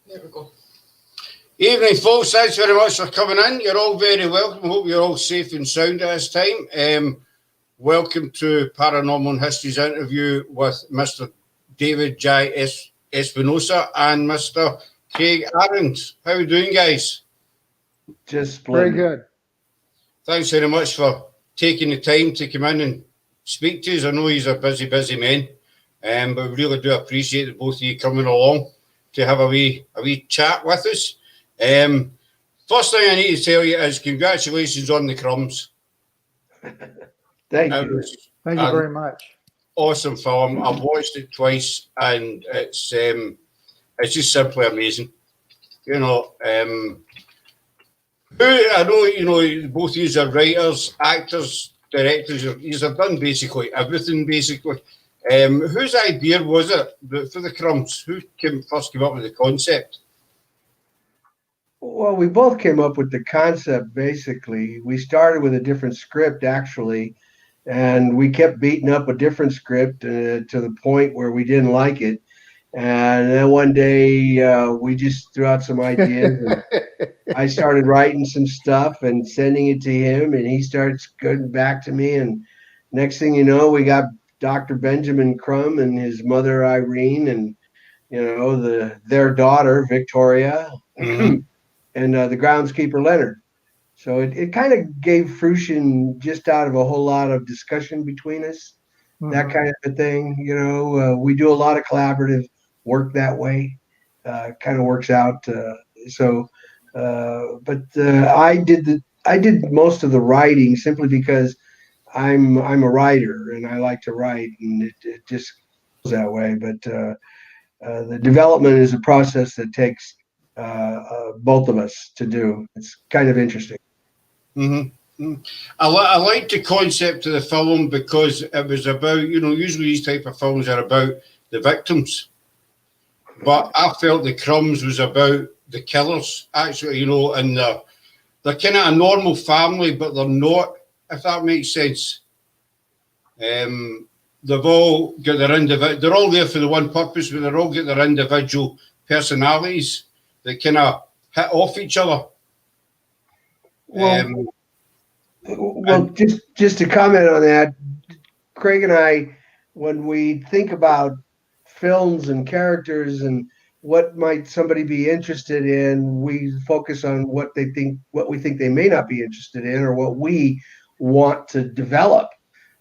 There we go. Evening, folks. Thanks very much for coming in. You're all very welcome. Hope you're all safe and sound at this time. Welcome to Paranormal Histories interview with Mr. David Espinosa and Mr. Craig Ahrens. How are you doing, guys? Just splendid. Very good. Thanks very much for taking the time to come in and speak to us. I know you're busy men, but we really do appreciate the both of you coming along to have a wee chat with us. First thing I need to tell you is congratulations on the Crumbs. Thank you. Thank you very much. Awesome film. I've watched it twice, and it's just simply amazing. You know, I know, you know, both of you are writers, actors, directors. You have done basically everything. Basically, whose idea was it for the Crumbs? Who first came up with the concept? Well, we both came up with the concept, basically. We started with a different script, actually, and we kept beating up a different script to the point where we didn't like it. And then one day we just threw out some ideas. And I started writing some stuff and sending it to him, and he starts going back to me. And next thing you know, we got Dr. Benjamin Crumb and his mother, Irene, and, you know, their daughter, Victoria. Mm-hmm. And the groundskeeper Leonard. So it kind of gave fruition just out of a whole lot of discussion between us, that kind of a thing. You know, we do a lot of collaborative work that way. Kind of works out. But I did most of the writing simply because I'm a writer and I like to write, and it just goes that way. But the development is a process that takes both of us to do. It's kind of interesting. Mm-hmm. I like the concept of the film because it was about, you know, usually these type of films are about the victims, but I felt the Crumbs was about the killers, actually, you know, and they're kind of a normal family, but they're not, if that makes sense. They've all got their they're all there for the one purpose, but they're all got their individual personalities that kind of hit off each other. Well, just to comment on that, Craig and I, when we think about films and characters and what might somebody be interested in, we focus on what we think they may not be interested in, or what we want to develop.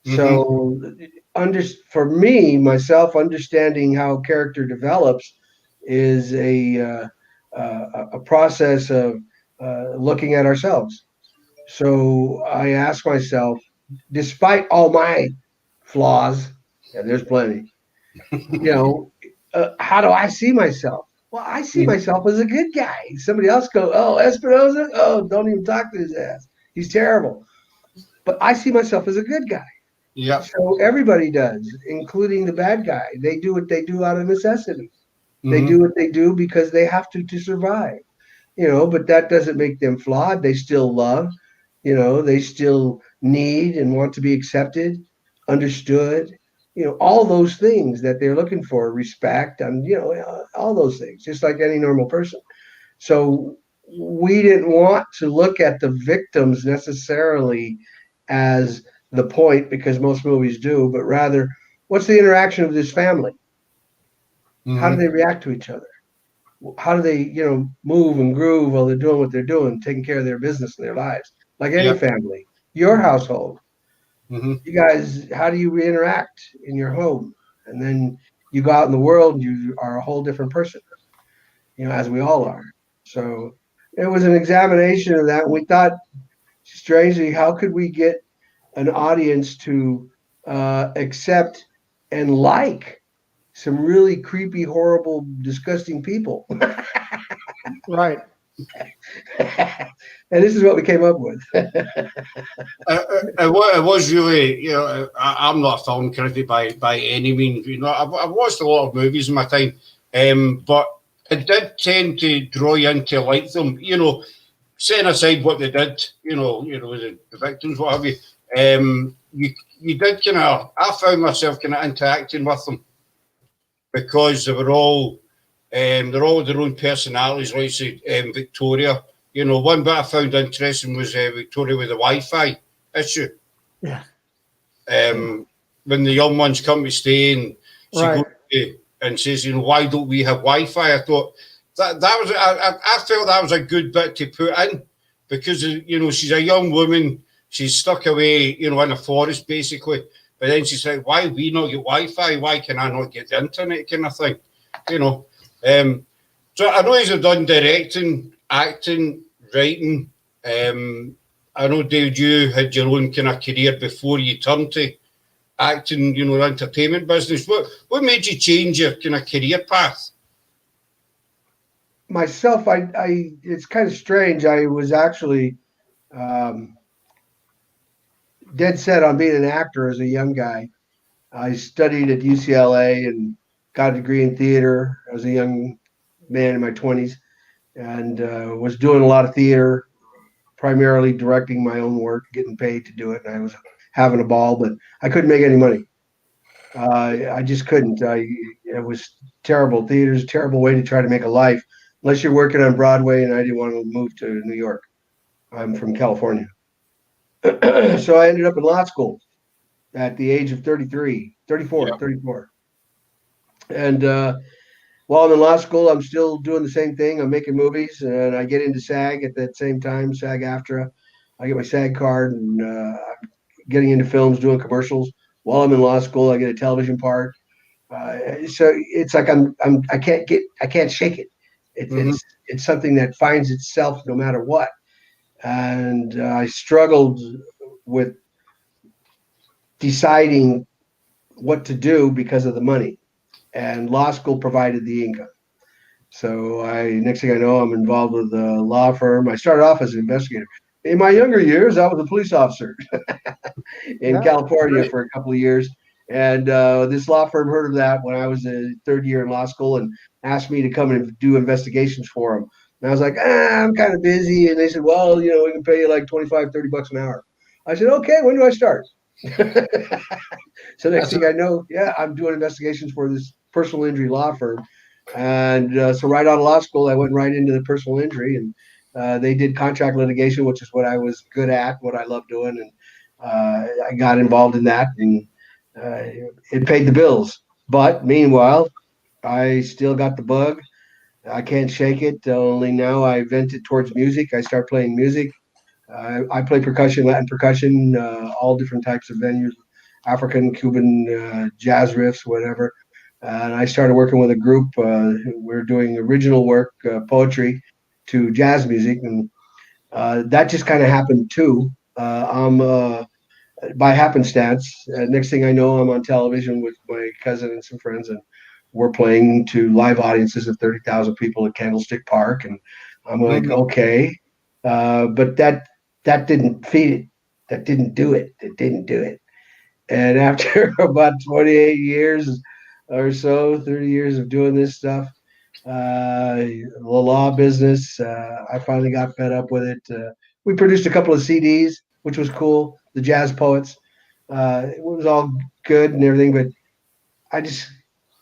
Mm-hmm. So, for me, myself, understanding how character develops is a process of looking at ourselves. So I ask myself, despite all my flaws, and there's plenty, you know, how do I see myself? Well, I see myself as a good guy. Somebody else goes, oh, Espinosa? Oh, don't even talk to his ass. He's terrible. But I see myself as a good guy. Yeah. So everybody does, including the bad guy. They do what they do out of necessity. They do what they do because they have to survive, you know, but that doesn't make them flawed. They still love, you know, they still need and want to be accepted, understood, you know, all those things that they're looking for, respect, and, you know, all those things, just like any normal person. So we didn't want to look at the victims necessarily as the point, because most movies do, but rather, what's the interaction of this family? How do they react to each other? How do they, you know, move and groove while they're doing what they're doing, taking care of their business and their lives, like any family, your household. You guys, how do you interact in your home? And then you go out in the world and you are a whole different person, you know, as we all are. So it was an examination of that. We thought, strangely, how could we get an audience to accept and like some really creepy, horrible, disgusting people? Right. And this is what we came up with. It was really, you know, I'm not a film critic by any means. You know, I've watched a lot of movies in my time, but it did tend to draw you in to like them. You know, setting aside what they did, you know, the victims, what have you. You did kind of. I found myself kind of interacting with them because they were all They're all their own personalities, like say, Victoria. You know, one bit I found interesting was Victoria with the Wi-Fi issue. Yeah. When the young ones come to stay and she Right. goes and says, you know, why don't we have Wi-Fi? I thought that was I felt that was a good bit to put in because you know she's a young woman, she's stuck away, you know, in a forest basically. But then she's like, why we not get Wi-Fi? Why can I not get the internet? Kind of thing, you know. So I know he's done directing, acting, writing. I know, David, you had your own kind of career before you turned to acting, you know, the entertainment business. What made you change your kind of career path? Myself, I it's kind of strange. I was actually dead set on being an actor as a young guy. I studied at UCLA and got a degree in theater as a young man in my 20s, and was doing a lot of theater, primarily directing my own work, getting paid to do it, and I was having a ball, but I couldn't make any money. I just couldn't. It was terrible. Theater's a terrible way to try to make a life, unless you're working on Broadway, and I didn't want to move to New York. I'm from California. So I ended up in law school at the age of 34. And while I'm in law school, I'm still doing the same thing. I'm making movies, and I get into SAG at that same time, SAG-AFTRA. I get my SAG card, and I'm getting into films, doing commercials. While I'm in law school, I get a television part. So it's like I can't shake it. It's something that finds itself no matter what. And I struggled with deciding what to do because of the money, and law school provided the income. So next thing I know, I'm involved with a law firm. I started off as an investigator. In my younger years, I was a police officer in California for a couple of years. And this law firm heard of that when I was a third year in law school and asked me to come and do investigations for them. And I was like, I'm kind of busy. And they said, well, you know, we can pay you like $25-30 an hour. I said, okay, when do I start? So next thing I know, I'm doing investigations for this personal injury law firm. And so right out of law school, I went right into the personal injury, and they did contract litigation, which is what I was good at, what I love doing. And I got involved in that, and it paid the bills. But meanwhile, I still got the bug. I can't shake it. Only now I vent it towards music. I start playing music. I play percussion, Latin percussion, all different types of venues, African, Cuban, jazz riffs, whatever. And I started working with a group. We're doing original work, poetry to jazz music. And that just kind of happened too. I'm by happenstance. Next thing I know, I'm on television with my cousin and some friends, and we're playing to live audiences of 30,000 people at Candlestick Park. And I'm like, okay. But that didn't feed it. That didn't do it. It didn't do it. And after about 28 years or so, 30 years of doing this stuff, the law business, I finally got fed up with it. We produced a couple of CDs, which was cool. The Jazz Poets. It was all good and everything, but I just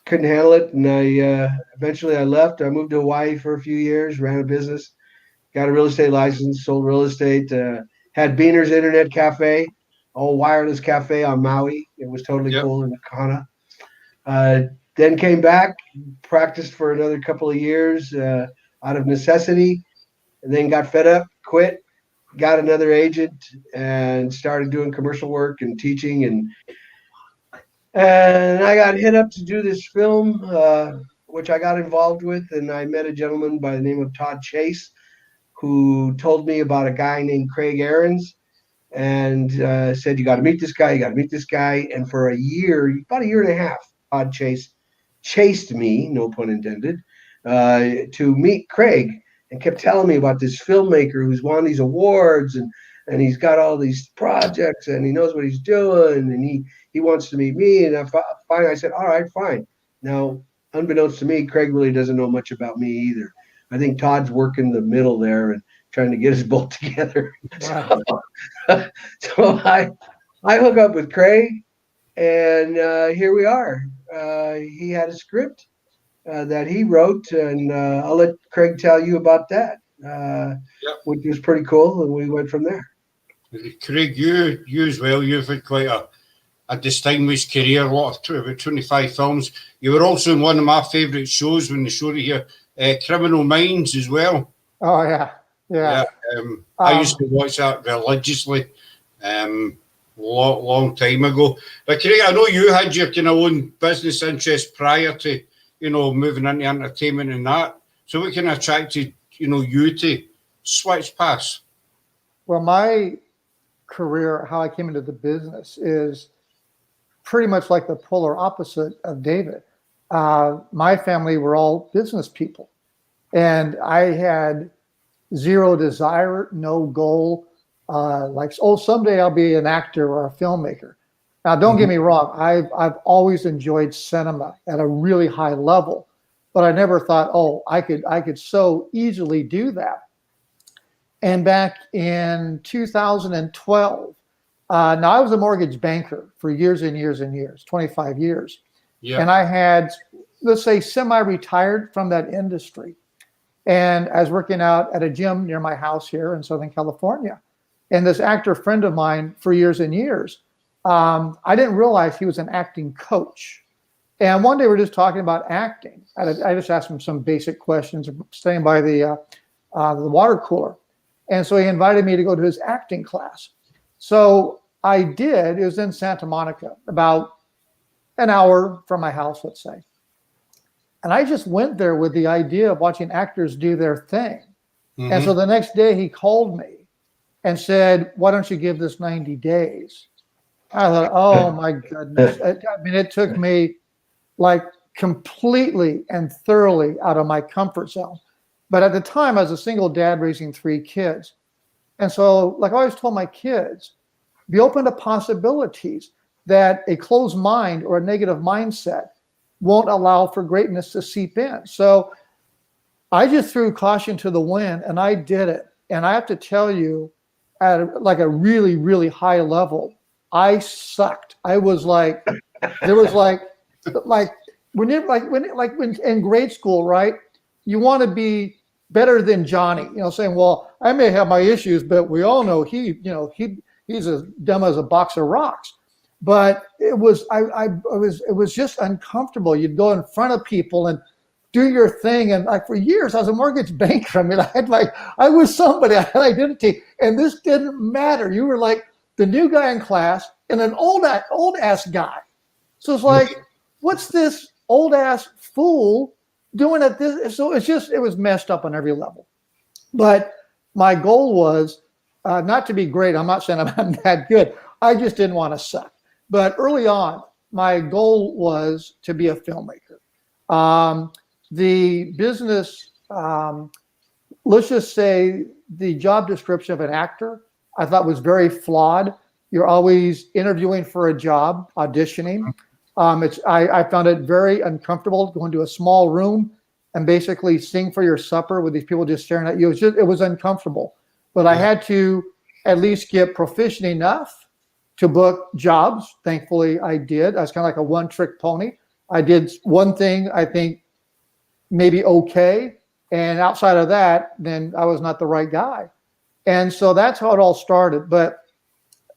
couldn't handle it. And I eventually I left. I moved to Hawaii for a few years, ran a business, got a real estate license, sold real estate, had Beaner's Internet Cafe, all wireless cafe on Maui. It was totally cool in Kana. Then came back, practiced for another couple of years out of necessity, and then got fed up, quit, got another agent, and started doing commercial work and teaching. And I got hit up to do this film, which I got involved with, and I met a gentleman by the name of Todd Chase, who told me about a guy named Craig Ahrens, and said, you got to meet this guy, you got to meet this guy. And for a year, about a year and a half, Todd Chase chased me, no pun intended, to meet Craig, and kept telling me about this filmmaker who's won these awards, and he's got all these projects, and he knows what he's doing, and he wants to meet me. And I said, all right, fine. Now, unbeknownst to me, Craig really doesn't know much about me either. I think Todd's working the middle there and trying to get us both together. Wow. So I hook up with Craig, and here we are. He had a script, that he wrote, and I'll let Craig tell you about that, which was pretty cool, and we went from there. Craig, you as well, you've had quite a distinguished career, about 25 films. You were also in one of my favourite shows when they showed it here, Criminal Minds as well. Oh, yeah. Yeah. I used to watch that religiously long time ago. But Craig, I know you had your kind of own business interest prior to, moving into entertainment and that. So what kind of attracted, you to switch paths? Well, my career, how I came into the business is pretty much like the polar opposite of David. My family were all business people, and I had zero desire, no goal, someday I'll be an actor or a filmmaker. Now, don't get me wrong, I've always enjoyed cinema at a really high level, but I never thought, I could so easily do that. And back in 2012, now I was a mortgage banker for years and years and years, 25 years. Yeah. And I had, let's say, semi-retired from that industry. And I was working out at a gym near my house here in Southern California. And this actor friend of mine for years and years, I didn't realize he was an acting coach. And one day we're just talking about acting. I just asked him some basic questions, staying by the water cooler. And so he invited me to go to his acting class. So I did. It was in Santa Monica, about an hour from my house, let's say. And I just went there with the idea of watching actors do their thing. Mm-hmm. And so the next day he called me and said, why don't you give this 90 days? I thought, oh my goodness. It took me like completely and thoroughly out of my comfort zone. But at the time I was a single dad raising 3 kids. And so, like I always told my kids, be open to possibilities that a closed mind or a negative mindset won't allow for greatness to seep in. So I just threw caution to the wind and I did it. And I have to tell you, at a really, really high level, I sucked. I was like, there was when in grade school, right? You want to be better than Johnny, saying, well, I may have my issues, but we all know he's as dumb as a box of rocks. But it was just uncomfortable. You'd go in front of people and do your thing. And like for years, I was a mortgage banker. I mean, I was somebody, I had identity, and this didn't matter. You were like the new guy in class and an old ass guy. So it's like, what's this old ass fool doing at this? So it was messed up on every level. But my goal was not to be great. I'm not saying I'm that good. I just didn't want to suck. But early on, my goal was to be a filmmaker. The business, let's just say the job description of an actor, I thought was very flawed. You're always interviewing for a job, auditioning. I found it very uncomfortable going to a small room and basically sing for your supper with these people just staring at you. It was uncomfortable. But I had to at least get proficient enough to book jobs. Thankfully, I did. I was kind of like a one-trick pony. I did one thing, I think, maybe okay. And outside of that, then I was not the right guy. And so that's how it all started. But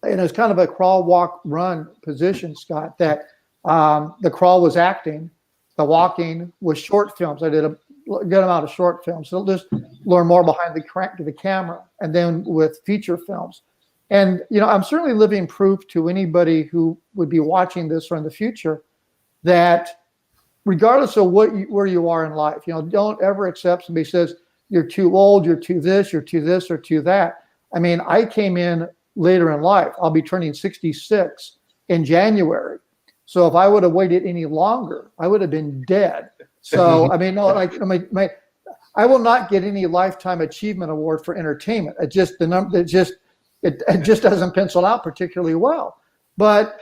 it was kind of a crawl, walk, run position, Scott, that the crawl was acting, the walking was short films. I did a good amount of short films. So just learn more behind the camera, and then with feature films. And, I'm certainly living proof to anybody who would be watching this or in the future that regardless of where you are in life, don't ever accept somebody says you're too old, you're too this, or too that. I mean, I came in later in life. I'll be turning 66 in January. So if I would have waited any longer, I would have been dead. So, I mean, no, I will not get any lifetime achievement award for entertainment. It just doesn't pencil out particularly well. But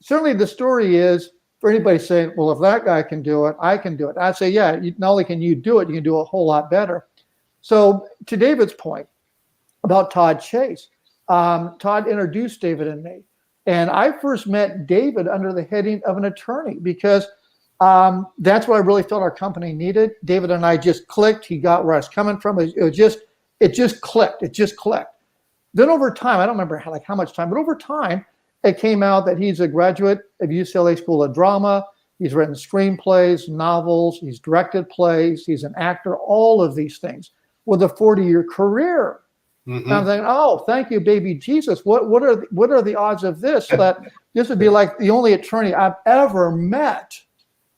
certainly the story is for anybody saying, well, if that guy can do it, I can do it. I'd say, yeah, not only can you do it, you can do a whole lot better. So to David's point about Todd Chase, Todd introduced David and me. And I first met David under the heading of an attorney because That's what I really felt our company needed. David and I just clicked. He got where I was coming from. It just clicked. It just clicked. Then over time, I don't remember how much time, but over time, it came out that he's a graduate of UCLA School of Drama. He's written screenplays, novels. He's directed plays. He's an actor. All of these things with a 40-year career. Mm-hmm. And I'm thinking, oh, thank you, baby Jesus. What are the odds of this? That this would be like the only attorney I've ever met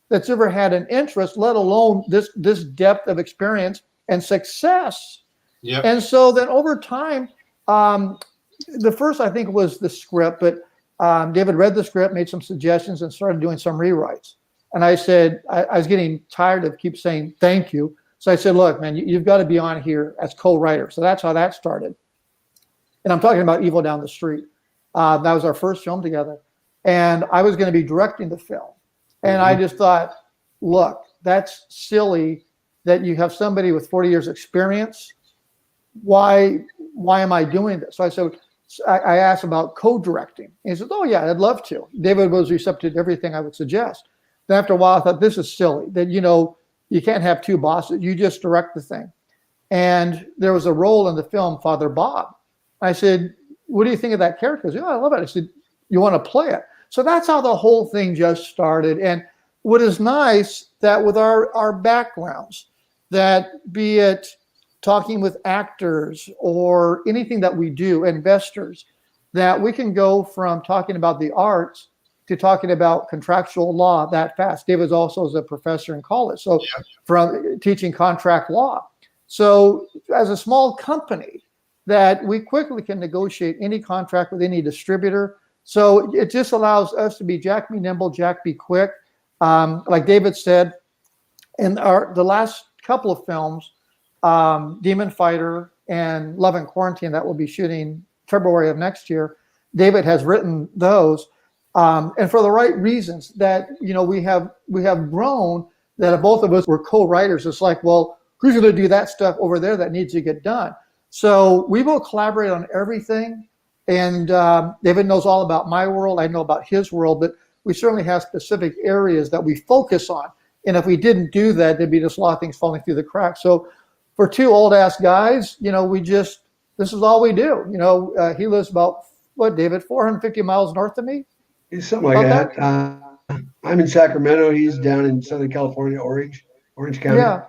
that's ever had an interest, let alone this depth of experience and success. Yep. And so then over time, the first I think was the script, but David read the script, made some suggestions, and started doing some rewrites. And I said, I was getting tired of keep saying thank you. So I said, look, man, you've got to be on here as co-writer. So that's how that started. And I'm talking about Evil Down the Street. That was our first film together. And I was going to be directing the film. And I just thought, look, that's silly that you have somebody with 40 years experience. Why am I doing this? So I said, I asked about co-directing. He said, oh yeah, I'd love to. David was receptive to everything I would suggest. Then after a while, I thought, this is silly, that, you can't have two bosses. You just direct the thing. And there was a role in the film, Father Bob. I said, what do you think of that character? He said, oh, I love it. I said, you want to play it? So that's how the whole thing just started. And what is nice that with our backgrounds, that be it talking with actors or anything that we do, investors, that we can go from talking about the arts to talking about contractual law that fast. David also is a professor in college, so from teaching contract law. So as a small company, that we quickly can negotiate any contract with any distributor. So it just allows us to be Jack be nimble, Jack be quick. Like David said, in the last couple of films, Demon Fighter and Love in Quarantine, that will be shooting February of next year, David has written those. And for the right reasons, that we have grown, that if both of us were co-writers, it's like, well, who's going to do that stuff over there that needs to get done? So we will collaborate on everything. And David knows all about my world. I know about his world, but we certainly have specific areas that we focus on. And if we didn't do that, there'd be just a lot of things falling through the cracks. So for two old ass guys, this is all we do. He lives about, David, 450 miles north of me? Something like that. I'm in Sacramento. He's down in Southern California, Orange County. Yeah.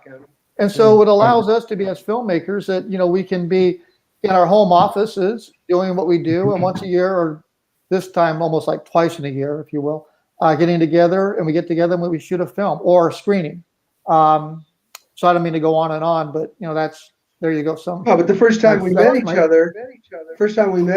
And so it allows us to be, as filmmakers, that, we can be in our home offices doing what we do. And once a year, or this time almost like twice in a year, if you will, getting together, and we get together when we shoot a film or a screening. So I don't mean to go on and on, but there you go. But the first time we met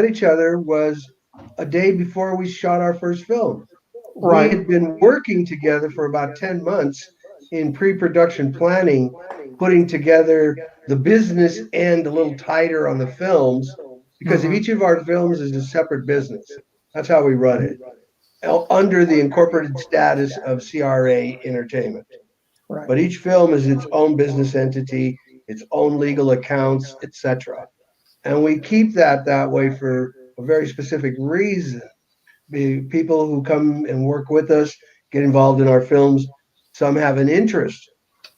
each other was a day before we shot our first film. Right. We had been working together for about 10 months in pre-production planning, putting together the business end a little tighter on the films, because each of our films is a separate business. That's how we run it, under the incorporated status of CRA Entertainment. Right. But each film is its own business entity, its own legal accounts, etc. And we keep that way for a very specific reason. The people who come and work with us, get involved in our films, some have an interest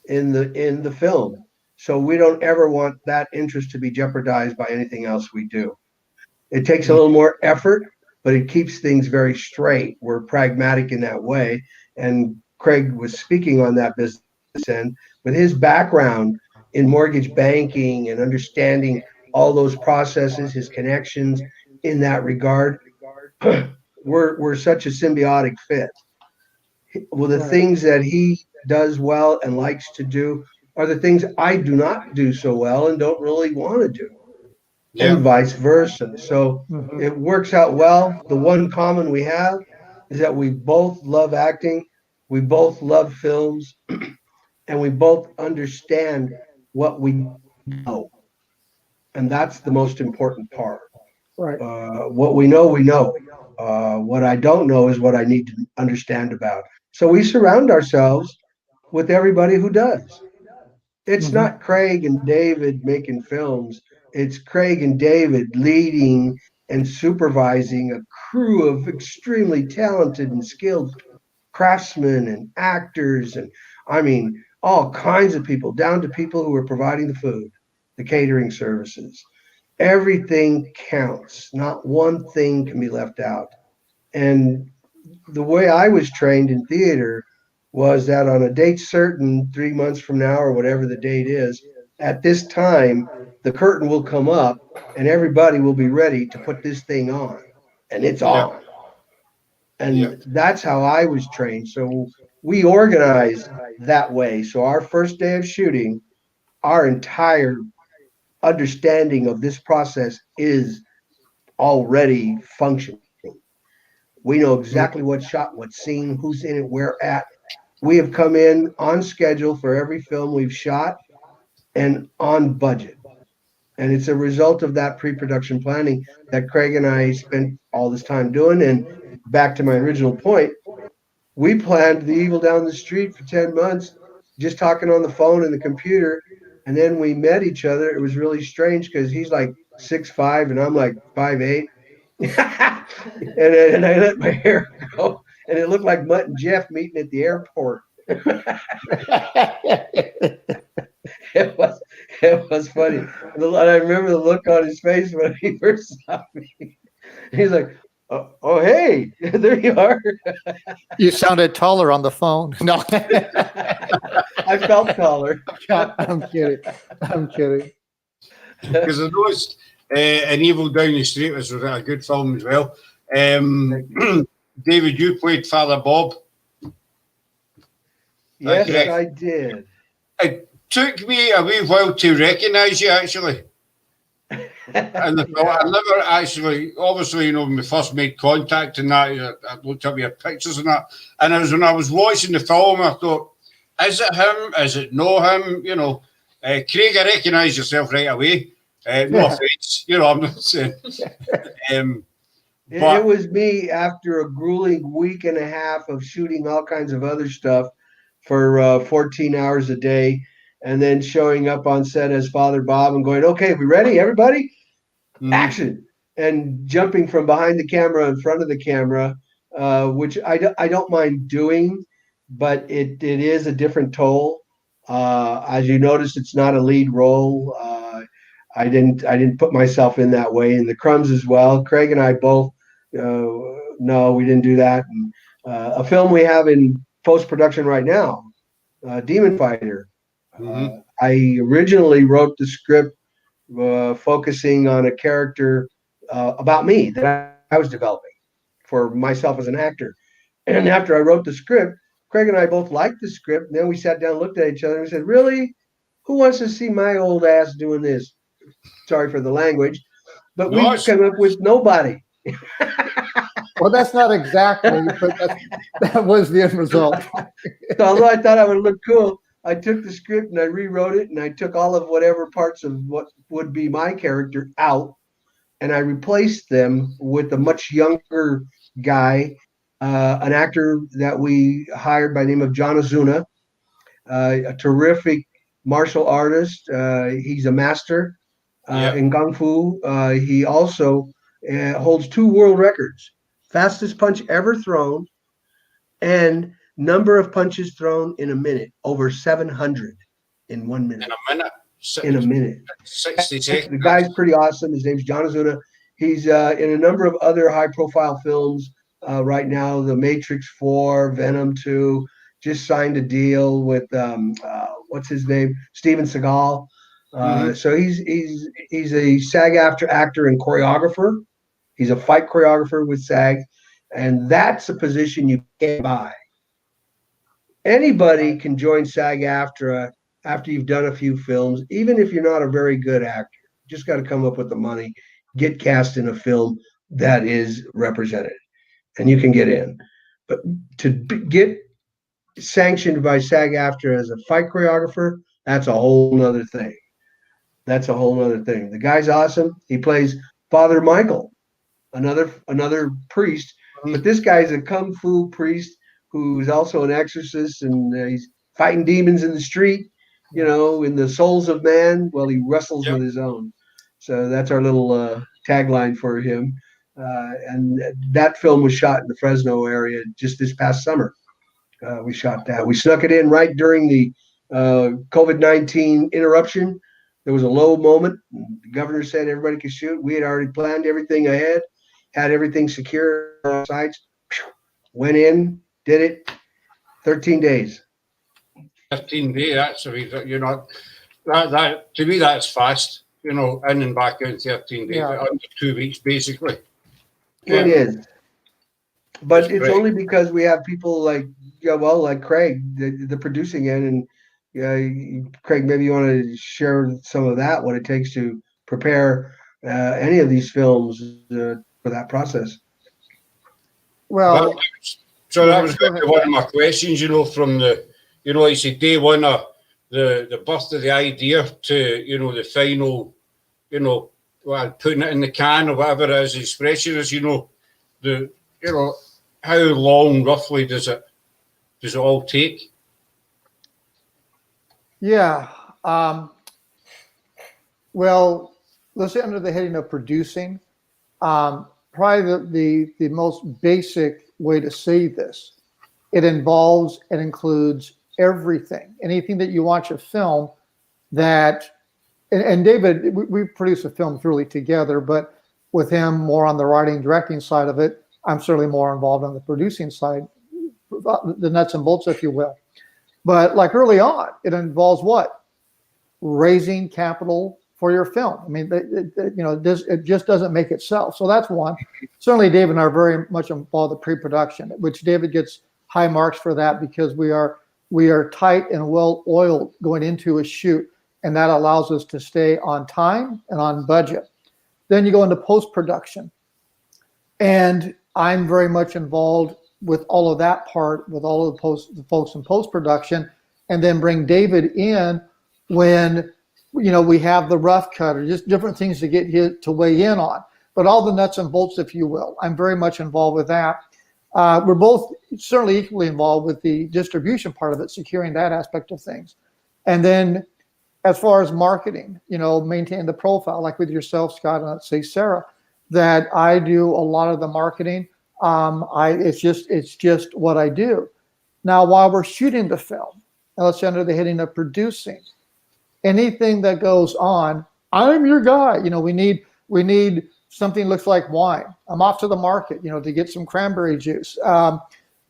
in the film. So we don't ever want that interest to be jeopardized by anything else we do. It takes a little more effort, but it keeps things very straight. We're pragmatic in that way. And Craig was speaking on that business end. With his background in mortgage banking and understanding all those processes, his connections in that regard, we're such a symbiotic fit. Well, the things that he does well and likes to do are the things I do not do so well and don't really want to do, and vice versa. So it works out well. The one common we have is that we both love acting, we both love films, and we both understand what we know. And that's the most important part. Right. What we know, we know. What I don't know is what I need to understand about. So we surround ourselves with everybody who does. It's not Craig and David making films. It's Craig and David leading and supervising a crew of extremely talented and skilled craftsmen and actors, and I mean, all kinds of people, down to people who are providing the food, the catering services. Everything counts. Not one thing can be left out. And the way I was trained in theater was that on a date certain, 3 months from now or whatever the date is, at this time, the curtain will come up and everybody will be ready to put this thing on. And it's Yeah. on. Yeah. And that's how I was trained. So we organized that way. So our first day of shooting, our entire understanding of this process is already functioning. We know exactly what shot, what scene, who's in it, where at. We have come in on schedule for every film we've shot and on budget. And it's a result of that pre-production planning that Craig and I spent all this time doing. And back to my original point, we planned The Evil Down the Street for 10 months, just talking on the phone and the computer. And then we met each other. It was really strange because he's like 6'5" and I'm like 5'8". and I let my hair go, and it looked like Mutt and Jeff meeting at the airport. It was funny. And I remember the look on his face when he first saw me. He's like, "Oh, hey, there you are." You sounded taller on the phone. No, I felt taller. I'm kidding. I'm kidding. Because I noticed An Evil Down the Street was a good film as well. David, you played Father Bob. Yes, Okay. I did. It took me a wee while to recognise you, actually. And I never actually, obviously, when we first made contact and that, I looked up your pictures and that. And it was when I was watching the film, I thought, is it him? Is it no him? Craig, I recognise yourself right away. No offence, I'm not saying. It was me after a grueling week and a half of shooting all kinds of other stuff for 14 hours a day, and then showing up on set as Father Bob and going, "Okay, we ready, everybody? Action!" And jumping from behind the camera in front of the camera, which I don't mind doing, but it is a different toll. As you notice, it's not a lead role. I didn't put myself in that way, and the Crumbs as well. Craig and I both, no, we didn't do that. And, a film we have in post-production right now, Demon Fighter. I originally wrote the script focusing on a character about me that I was developing for myself as an actor. And after I wrote the script, Craig and I both liked the script. And then we sat down, looked at each other, and said, "Really? Who wants to see my old ass doing this?" Sorry for the language, but we came up with nobody. Well, that's not exactly, but that was the end result. So although I thought I would look cool, I took the script and I rewrote it, and I took all of whatever parts of what would be my character out, and I replaced them with a much younger guy, an actor that we hired by the name of John Azuna, a terrific martial artist. He's a master in Kung Fu. He also holds 2 world records: fastest punch ever thrown and number of punches thrown in a minute, over 700 in 1 minute. In a minute. 60 seconds. The guy's pretty awesome. His name's John Azuna. He's in a number of other high-profile films right now. The Matrix 4, Venom 2. Just signed a deal with what's his name, Steven Seagal. So he's a SAG-AFTRA actor and choreographer. He's a fight choreographer with SAG, and that's a position you can't buy. Anybody can join SAG-AFTRA after you've done a few films, even if you're not a very good actor. You just got to come up with the money, get cast in a film that is represented, and you can get in. But to get sanctioned by SAG-AFTRA as a fight choreographer, that's a whole nother thing. That's a whole nother thing. The guy's awesome. He plays Father Michael, another priest, but this guy's a kung fu priest who's also an exorcist, and he's fighting demons in the street, in the souls of man, while he wrestles with his own. So that's our little tagline for him. And that film was shot in the Fresno area just this past summer. We shot that. We snuck it in right during the COVID-19 interruption. There was a low moment. The governor said everybody could shoot. We had already planned everything ahead, had everything secure on sites. Went in, did it. 13 days. 13 days. That's a reason, you know, that to me that's fast. You know, in and back out in 13 days, Yeah. under 2 weeks basically. It is. But That's it's great. only because we have people like, yeah, well, like Craig, the producing end, and Craig, maybe you want to share some of that, what it takes to prepare any of these films for that process. Well, So go that ahead, was go going to ahead. be one of my questions, you know, from the, you know, like say day one of the birth of the idea to, you know, the final, you know, well, putting it in the can or whatever it is, the expression is, you know, the, you know, how long roughly does it all take? Yeah. Well, let's say under the heading of producing, probably the most basic way to say this, it involves and includes everything. Anything that you watch a film that, and David, we produce a film really together, but with him more on the writing, directing side of it, I'm certainly more involved on the producing side, the nuts and bolts, if you will. But like early on, it involves what? Raising capital for your film. I mean, it just doesn't make itself. So that's one. Certainly, David and I are very much involved in pre-production, which David gets high marks for that because we are tight and well oiled going into a shoot, and that allows us to stay on time and on budget. Then you go into post-production, and I'm very much involved with all of that part, with all of the folks in post-production, and then bring David in when, you know, we have the rough cut or just different things to get him to weigh in on. But all the nuts and bolts, if you will, I'm very much involved with that. We're both certainly equally involved with the distribution part of it, securing that aspect of things. And then as far as marketing, you know, maintain the profile, like with yourself, Scott, and let's say Sarah, that I do a lot of the marketing. It's just what I do. Now, while we're shooting the film, and let's say under the heading of producing, anything that goes on, I'm your guy. You know, we need something that looks like wine. I'm off to the market, you know, to get some cranberry juice.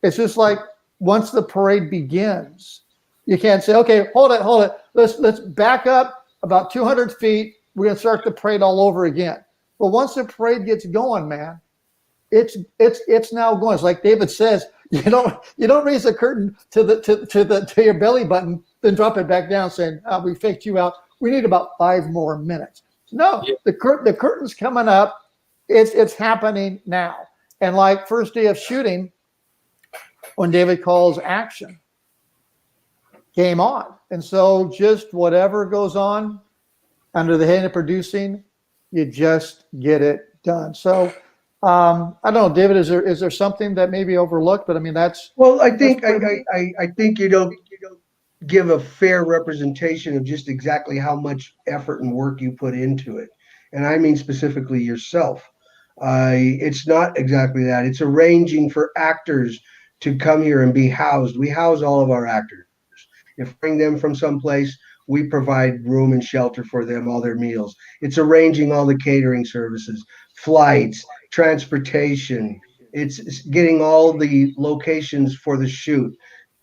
It's just like once the parade begins, you can't say, okay, hold it. Let's back up about 200 feet. We're gonna start the parade all over again. But once the parade gets going, man, it's now going. It's like David says, you don't raise the curtain to your belly button, then drop it back down saying, we faked you out. We need about 5 more minutes. No, yeah. The curtain's coming up. It's happening now. And like first day of shooting, when David calls action, game on. And so just whatever goes on under the head of producing, you just get it done. So I don't know, David, is there something that may be overlooked? But I mean, that's well, I think you don't give a fair representation of just exactly how much effort and work you put into it. And I mean specifically yourself. It's not exactly that. It's arranging for actors to come here and be housed. We house all of our actors. If we bring them from someplace, we provide room and shelter for them, all their meals. It's arranging all the catering services, flights, transportation. It's getting all the locations for the shoot,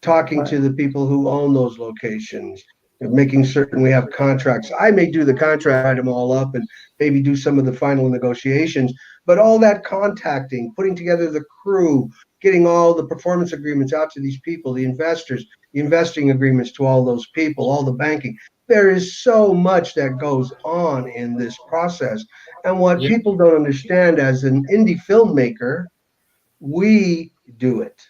talking to the people who own those locations, making certain we have contracts. I may do the contract, write them all up, and maybe do some of the final negotiations, but all that contacting, putting together the crew, getting all the performance agreements out to these people, the investors, the investing agreements to all those people, all the banking. There is so much that goes on in this process. And what people don't understand as an indie filmmaker, we do it.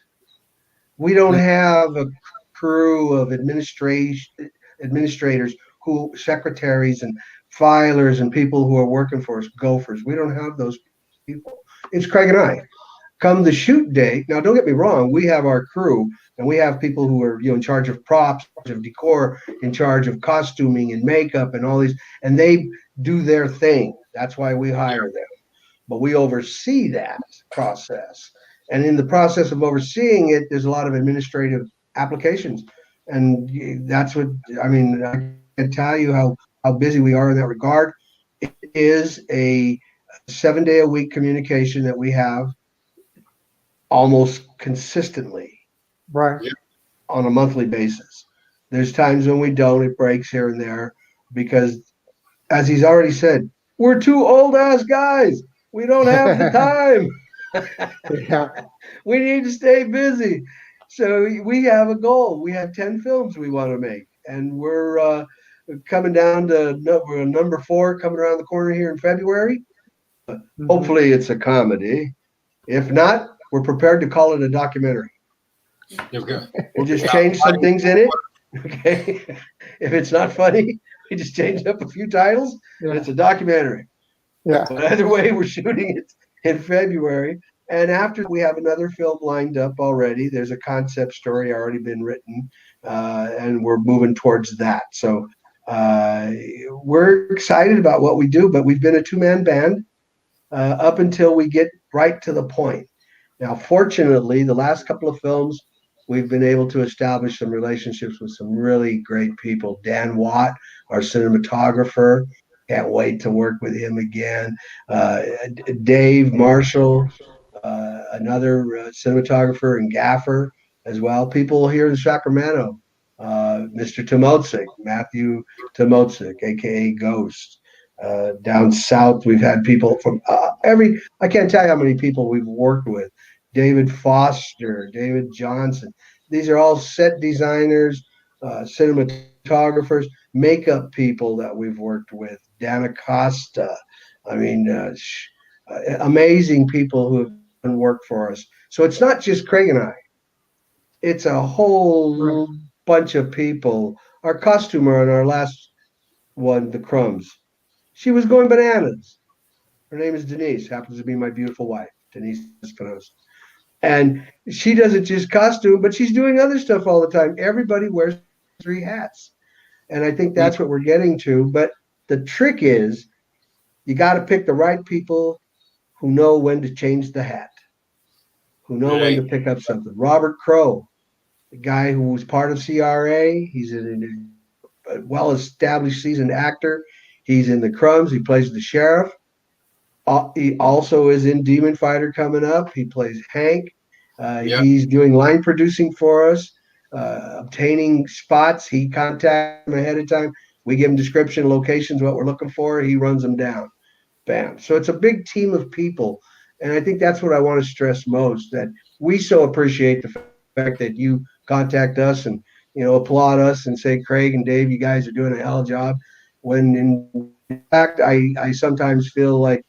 We don't have a crew of administrators who secretaries and filers and people who are working for us, gophers. We don't have those people. It's Craig and I. Come the shoot date, now don't get me wrong, we have our crew and we have people who are in charge of props, in charge of decor, in charge of costuming and makeup and all these, and they do their thing. That's why we hire them. But we oversee that process. And in the process of overseeing it, there's a lot of administrative applications. And that's what, I mean, I can tell you how busy we are in that regard. It is a 7-day-a-week communication that we have almost consistently Right. on a monthly basis. There's times when we don't, it breaks here and there because, as he's already said, we're two old ass guys. We don't have the time. Yeah. We need to stay busy. So we have a goal. We have 10 films we want to make. And we're coming down to number 4 coming around the corner here in February. Mhm. Hopefully it's a comedy. If not, we're prepared to call it a documentary. You've got We'll just change some things in it. Okay. If it's not funny, we just change up a few titles and Yeah. it's a documentary. Yeah. But either way, we're shooting it in February. And after we have another film lined up already, there's a concept story already been written, and we're moving towards that. So we're excited about what we do, but we've been a 2-man band up until we get right to the point. Now, fortunately, the last couple of films, we've been able to establish some relationships with some really great people. Dan Watt, our cinematographer, can't wait to work with him again. Dave Marshall, another cinematographer and gaffer as well. People here in Sacramento, Mr. Tomotzik, Matthew Tomotzik, aka Ghost. Down south, we've had people from I can't tell you how many people we've worked with. David Foster, David Johnson. These are all set designers, cinematographers, makeup people that we've worked with. Dan Acosta. I mean, amazing people who have done work for us. So it's not just Craig and I. It's a whole bunch of people. Our costumer on our last one, The Crumbs, she was going bananas. Her name is Denise, happens to be my beautiful wife, Denise Espinosa. And she doesn't just costume, but she's doing other stuff all the time. Everybody wears 3 hats. And I think that's what we're getting to. But the trick is you got to pick the right people who know when to change the hat, who know when to pick up something. Robert Crow, the guy who was part of CRA, he's a well-established seasoned actor. He's in The Crumbs. He plays the sheriff. He also is in Demon Fighter coming up. He plays Hank. He's doing line producing for us, obtaining spots. He contacts them ahead of time. We give him description, locations, what we're looking for. He runs them down. Bam. So it's a big team of people. And I think that's what I want to stress most, that we so appreciate the fact that you contact us and, applaud us and say, Craig and Dave, you guys are doing a hell of a job. When in fact, I sometimes feel like,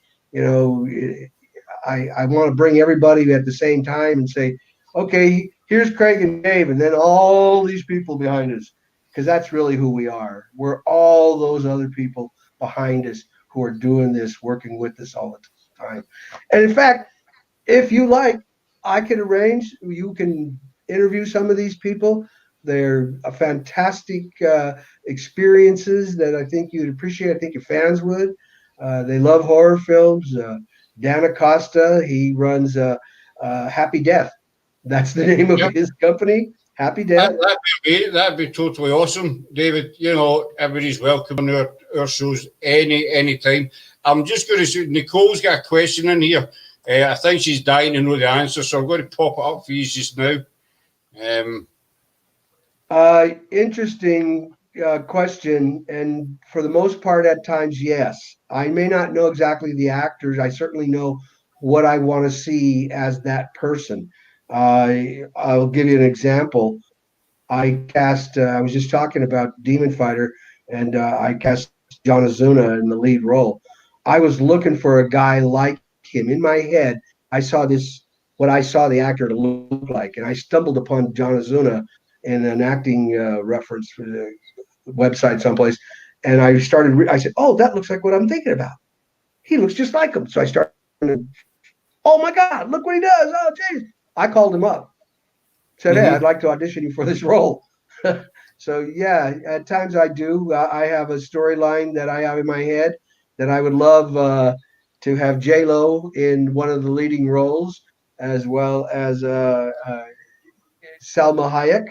I want to bring everybody at the same time and say, okay, here's Craig and Dave, and then all these people behind us, because that's really who we are. We're all those other people behind us who are doing this, working with us all the time. And in fact, if you like, I can arrange, you can interview some of these people. They're a fantastic experiences that I think you'd appreciate. I think your fans would. They love horror films. Dan Acosta, he runs Happy Death. That's the name of his company, Happy Death. That'd be totally awesome, David. Everybody's welcome on our shows anytime. I'm just going to say, Nicole's got a question in here. I think she's dying to know the answer, so I'm going to pop it up for you just now. Interesting question, and for the most part, at times, yes. I may not know exactly the actors. I certainly know what I want to see as that person. I'll give you an example. I was just talking about Demon Fighter, and I cast John Azuna in the lead role. I was looking for a guy like him. In my head, I saw what I saw the actor to look like, and I stumbled upon John Azuna in an acting reference for the website someplace, and I said, oh, that looks like what I'm thinking about. He looks just like him. So I started, oh my God, look what he does. Oh, geez. I called him up, said, hey, I'd like to audition you for this role. So yeah, at times I do. I have a storyline that I have in my head that I would love to have J-Lo in one of the leading roles. as well as Salma Hayek,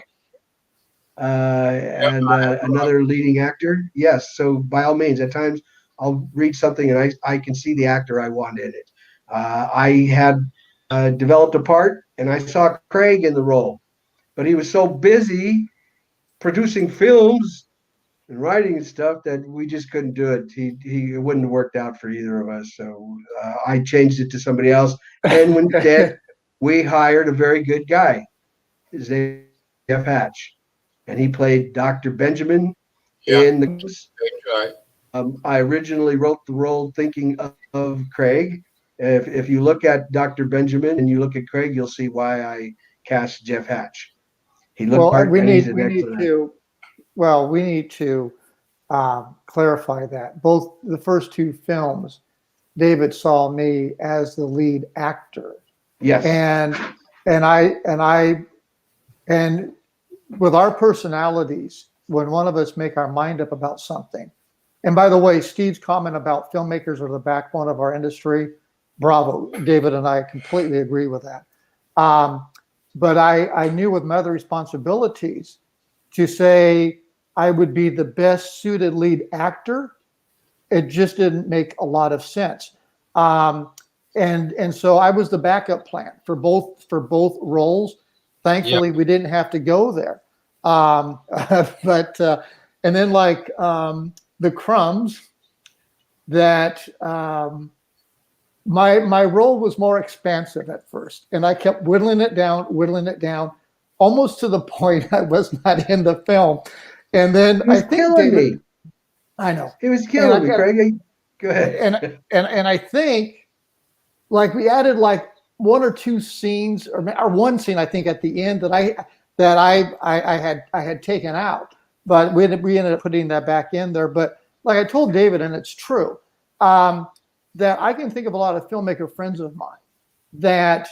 and another leading actor. Yes, so by all means, at times I'll read something and I can see the actor I want in it. I had developed a part and I saw Craig in the role, but he was so busy producing films and writing and stuff that we just couldn't do it. It wouldn't have worked out for either of us. So I changed it to somebody else. And instead, we hired a very good guy. His name is Jeff Hatch, and he played Dr. Benjamin in the. Right. I originally wrote the role thinking of Craig. If you look at Dr. Benjamin and you look at Craig, you'll see why I cast Jeff Hatch. He looked Well, hard, we and he's need an we need excellent. to well we need to clarify that both the first two films, David saw me as the lead actor, Yes. And with our personalities, when one of us make our mind up about something, and by the way, Steve's comment about filmmakers are the backbone of our industry, bravo, David and I completely agree with that. But I knew with my other responsibilities to say I would be the best suited lead actor, it just didn't make a lot of sense. And so I was the backup plan for both roles. Thankfully, we didn't have to go there. But and then like the crumbs, that my role was more expansive at first, and I kept whittling it down, almost to the point I was not in the film. And then He was I think killing David, me. I know, He was killing me, Craig. Go ahead. and I think like we added like one or two scenes, or one scene I think at the end that I had taken out, but we ended up putting that back in there. But like I told David, and it's true, that I can think of a lot of filmmaker friends of mine that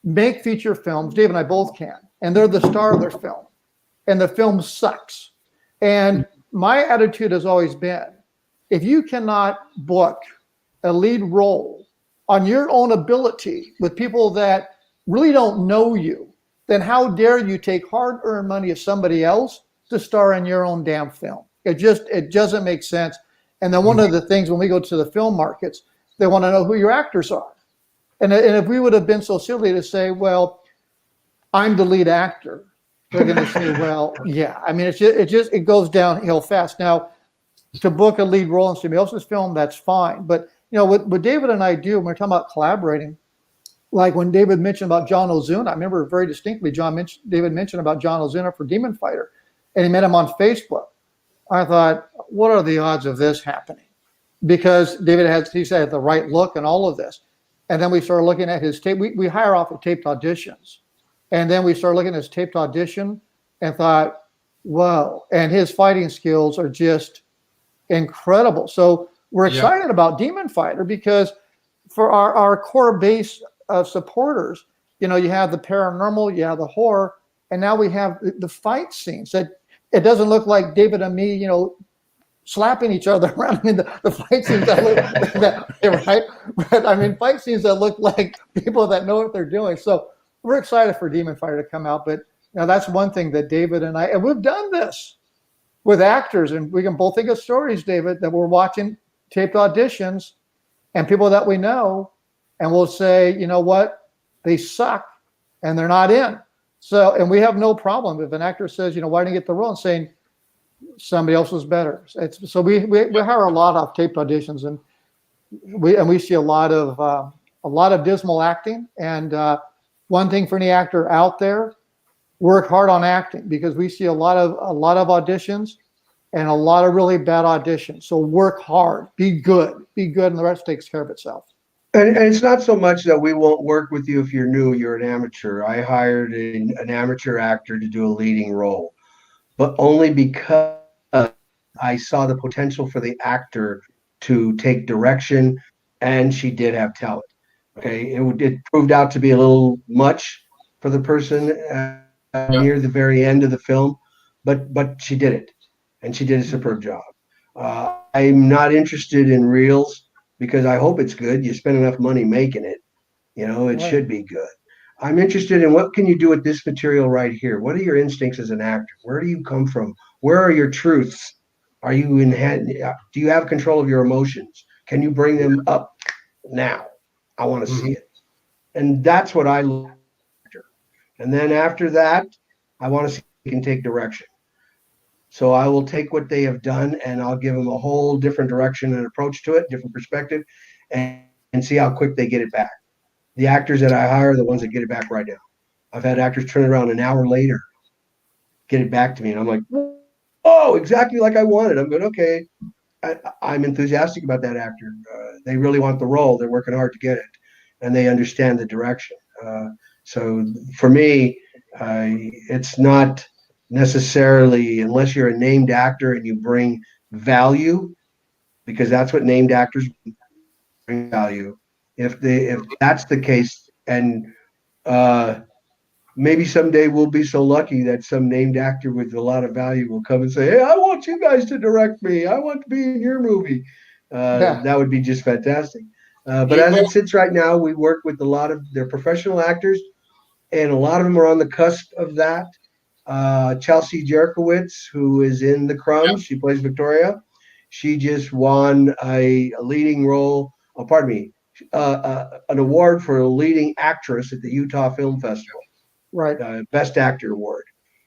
make feature films. Dave and I both can, and they're the star of their film, and the film sucks. And my attitude has always been, if you cannot book a lead role on your own ability with people that really don't know you, then how dare you take hard-earned money of somebody else to star in your own damn film? It doesn't make sense. And then one of the things when we go to the film markets, they want to know who your actors are. And if we would have been so silly to say, well, I'm the lead actor, they're going to say, well, yeah. I mean, it goes downhill fast. Now, to book a lead role in somebody else's film, that's fine. But you know what David and I do when we're talking about collaborating, like when David mentioned about John Ozuna, I remember very distinctly David mentioned about John Ozuna for Demon Fighter, and he met him on Facebook. I thought, what are the odds of this happening? Because David he said the right look and all of this. And then we started looking at his tape. We hire off of taped auditions. And then we started looking at his taped audition and thought, whoa. And his fighting skills are just incredible. So we're excited about Demon Fighter because for our core base of supporters, you know, you have the paranormal, you have the horror, and now we have the fight scenes that it doesn't look like David and me, you know, slapping each other around. I mean, the fight scenes that look right, but I mean, fight scenes that look like people that know what they're doing. So we're excited for Demon Fighter to come out. But you know, that's one thing that David and I, and we've done this with actors, and we can both think of stories, David, that we're watching taped auditions and people that we know, and we'll say, you know what, they suck and they're not in. So, and we have no problem if an actor says, you know, why didn't you get the role, and saying somebody else was better. So we hire a lot of taped auditions, and we see a lot of dismal acting. And one thing for any actor out there, work hard on acting, because we see a lot of auditions and a lot of really bad auditions. So work hard, be good, and the rest takes care of itself. And it's not so much that we won't work with you if you're new, you're an amateur. I hired an amateur actor to do a leading role, but only because I saw the potential for the actor to take direction, and she did have talent. Okay, it proved out to be a little much for the person near the very end of the film, but she did it, and she did a superb job. I'm not interested in reels because I hope it's good. You spend enough money making it, you know, it should be good. I'm interested in what can you do with this material right here? What are your instincts as an actor? Where do you come from? Where are your truths? Are you in hand? Do you have control of your emotions? Can you bring them up now? I want to see it. And that's what I look after. And then after that, I want to see if they can take direction. So I will take what they have done and I'll give them a whole different direction and approach to it, different perspective, and see how quick they get it back. The actors that I hire are the ones that get it back right now. I've had actors turn it around an hour later, get it back to me, and I'm like, oh, exactly like I wanted. I'm going, okay. I'm enthusiastic about that actor. They really want the role. They're working hard to get it, and they understand the direction. So for me, it's not necessarily, unless you're a named actor and you bring value, because that's what named actors bring value. If that's the case, and uh, maybe someday we'll be so lucky that some named actor with a lot of value will come and say, "Hey, I want you guys to direct me. I want to be in your movie." Yeah. That would be just fantastic. But You as will. it sits right now, we work with a lot of their professional actors, and a lot of them are on the cusp of that. Chelsea Jerkowitz, who is in The Crumbs, she plays Victoria. She just won a leading role. Oh, pardon me, an award for a leading actress at the Utah Film Festival, Right. Best Actor award.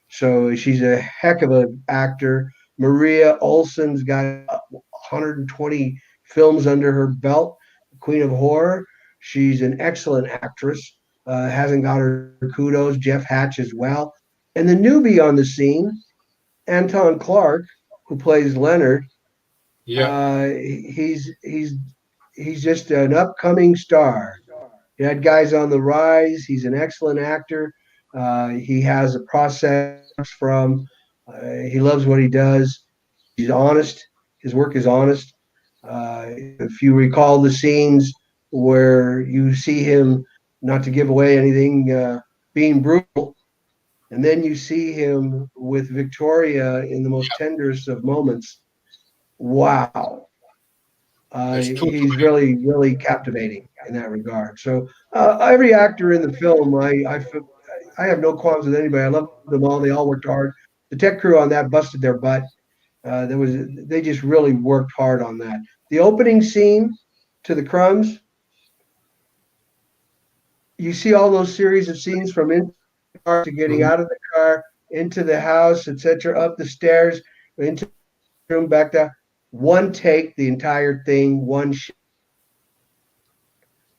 So she's a heck of an actor. Maria Olsen's got 120 films under her belt. Queen of Horror. She's an excellent actress. Hasn't got her kudos. Jeff Hatch as well. And the newbie on the scene, Anton Clark, who plays Leonard. Yeah. He's just an upcoming star. He had guys on the rise. He's an excellent actor. He has a process from. He loves what he does. He's honest. His work is honest. If you recall the scenes where you see him, not to give away anything, being brutal, and then you see him with Victoria in the most tenderest of moments. Wow, It's he's totally. really, really captivating in that regard. So every actor in the film, I have no qualms with anybody. I love them all. They all worked hard. The tech crew on that busted their butt. They just really worked hard on that. The opening scene to The Crumbs, you see all those series of scenes from in the car to getting Mhm. out of the car into the house, etc., up the stairs, into the room, back down. One take, the entire thing, one shot.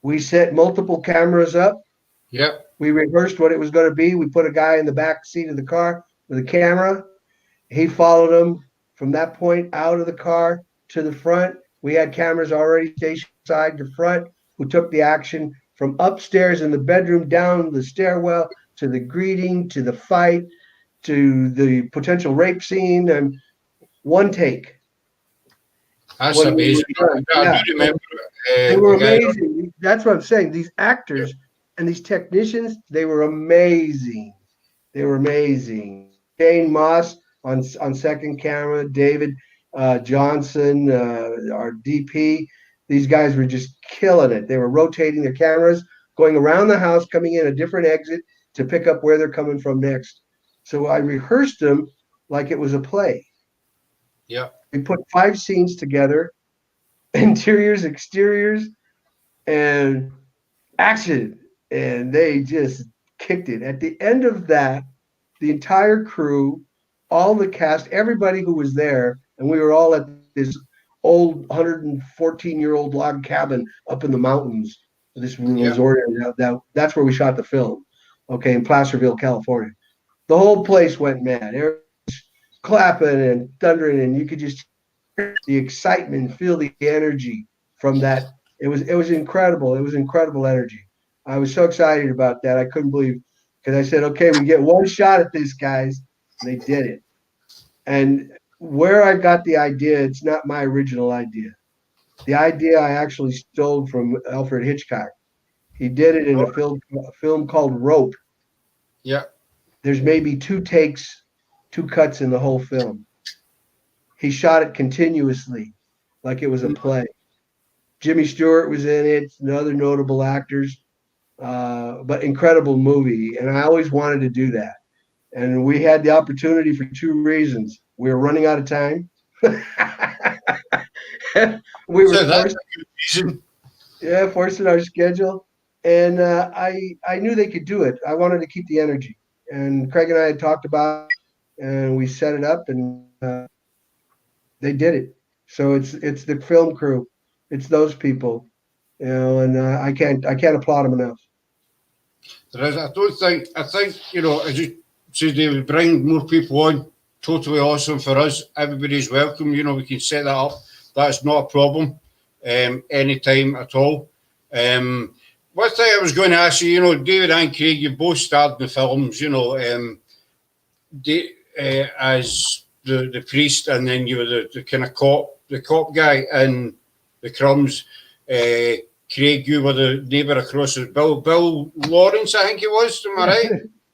We set multiple cameras up. Yeah. We rehearsed what it was going to be. We put a guy in the back seat of the car with a camera. He followed him from that point out of the car to the front. We had cameras already stationed side to front who took the action from upstairs in the bedroom down the stairwell to the greeting to the fight to the potential rape scene, and one take. That's When we amazing. were done. I Yeah, do remember they were the guy. amazing. That's what I'm saying. These actors and these technicians, they were amazing. They were amazing. Shane Moss on second camera, David Johnson, our DP. These guys were just killing it. They were rotating their cameras, going around the house, coming in a different exit to pick up where they're coming from next. So I rehearsed them like it was a play. Yeah. We put 5 scenes together, interiors, exteriors, and action. And they just kicked it. At the end of that, the entire crew, all the cast, everybody who was there, and we were all at this old 114-year-old log cabin up in the mountains, this Yeah. resort area. That's where we shot the film, okay, in Placerville, California. The whole place went mad. Everyone's clapping and thundering, and you could just hear the excitement, feel the energy from that. It was incredible. It was incredible energy. I was so excited about that. I couldn't believe, because I said, okay, we get one shot at this, guys. And they did it. And where I got the idea, it's not my original idea. The idea I actually stole from Alfred Hitchcock. He did it in a film called Rope. Yeah. There's maybe 2 takes, 2 cuts in the whole film. He shot it continuously, like it was a play. Jimmy Stewart was in it, and other notable actors. but incredible movie. And I always wanted to do that. And we had the opportunity for two reasons. We were running out of time. We were So that's forced, a good reason. yeah, forcing our schedule. And I knew they could do it. I wanted to keep the energy. And Craig and I had talked about it, and we set it up, and they did it. So it's the film crew, it's those people, you know, and I can't applaud them enough. There is. I think, you know, as you say, they would bring more people on. Totally awesome for us. Everybody's welcome. You know, we can set that up. That's not a problem. Anytime at all. One thing I was going to ask you, you know, David and Craig, you both starred in the films, you know, as the priest, and then you were the kind of cop guy in the Crumbs. Craig, you were the neighbour across the Bill Lawrence, I think it was. Am I right?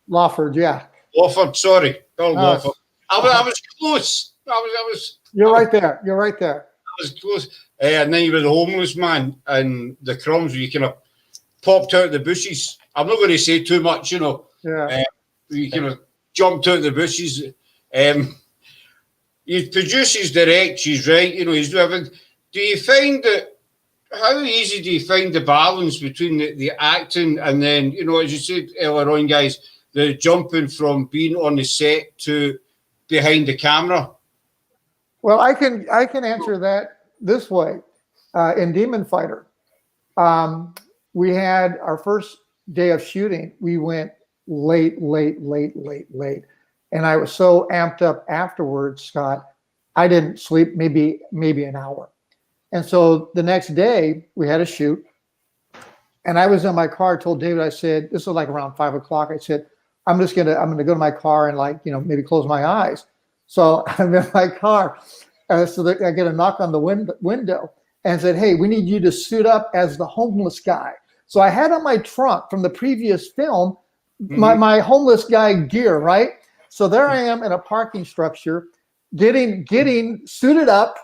Lawford, yeah. Lawford, sorry, Bill Lawford. I was close. I was. You're right there. You're right there. I was close. And then you were the homeless man in the Crumbs, where you kind of popped out of the bushes. I'm not going to say too much, you know. Yeah. You kind of jumped out of the bushes. He produces, directs, he's right, you know, he's doing everything. Do you find that, how easy do you find the balance between the acting and then, you know, as you said earlier on, guys, the jumping from being on the set to behind the camera? Well, I can answer that this way. In Demon Fighter, we had our first day of shooting. We went late, and I was so amped up afterwards, Scott. I didn't sleep maybe an hour, and so the next day we had a shoot. And I was in my car. Told David, I said, this was like around 5 o'clock. I said, I'm gonna go to my car and, like, you know, maybe close my eyes. So I'm in my car. So I get a knock on the window and said, hey, we need you to suit up as the homeless guy. So I had on my trunk from the previous film, my homeless guy gear, right? So there I am in a parking structure, getting suited up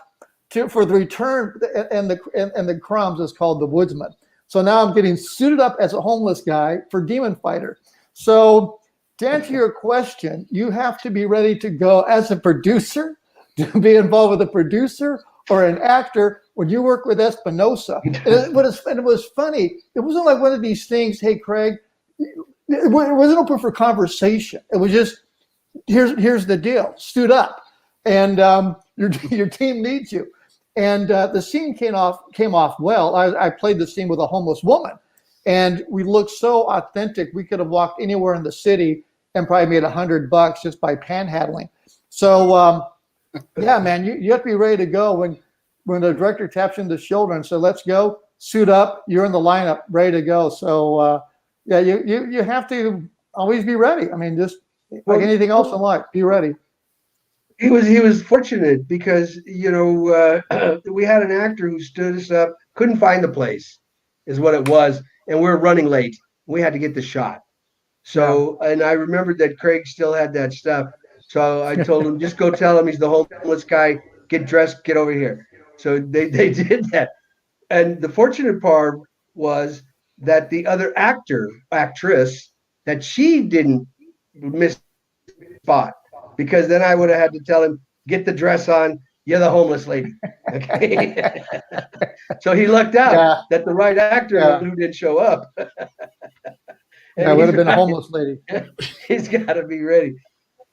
for the return, and the Crumbs is called The Woodsman. So now I'm getting suited up as a homeless guy for Demon Fighter. So to answer your question, you have to be ready to go as a producer, to be involved with a producer or an actor. When you work with Espinosa, it was funny. It wasn't like one of these things, hey, Craig, it wasn't open for conversation. It was just, here's the deal, suit up, and your team needs you. And the scene came off well. I played the scene with a homeless woman, and we looked so authentic. We could have walked anywhere in the city and probably made $100 just by panhandling. So yeah, man, you have to be ready to go when the director taps you the shoulder and says, let's go, suit up, you're in the lineup, ready to go. So yeah, you have to always be ready. I mean, just like anything else in life, be ready. He was fortunate because, you know, we had an actor who stood us up, couldn't find the place, is what it was, and we were running late. We had to get the shot. So, and I remembered that Craig still had that stuff. So I told him, just go tell him he's the homeless guy. Get dressed, get over here. So they did that. And the fortunate part was that the other actress, that she didn't miss spot, because then I would have had to tell him, get the dress on. You're the homeless lady. Okay. So he lucked out that the right actor who didn't show up. I would have been a homeless lady. He's got to be ready.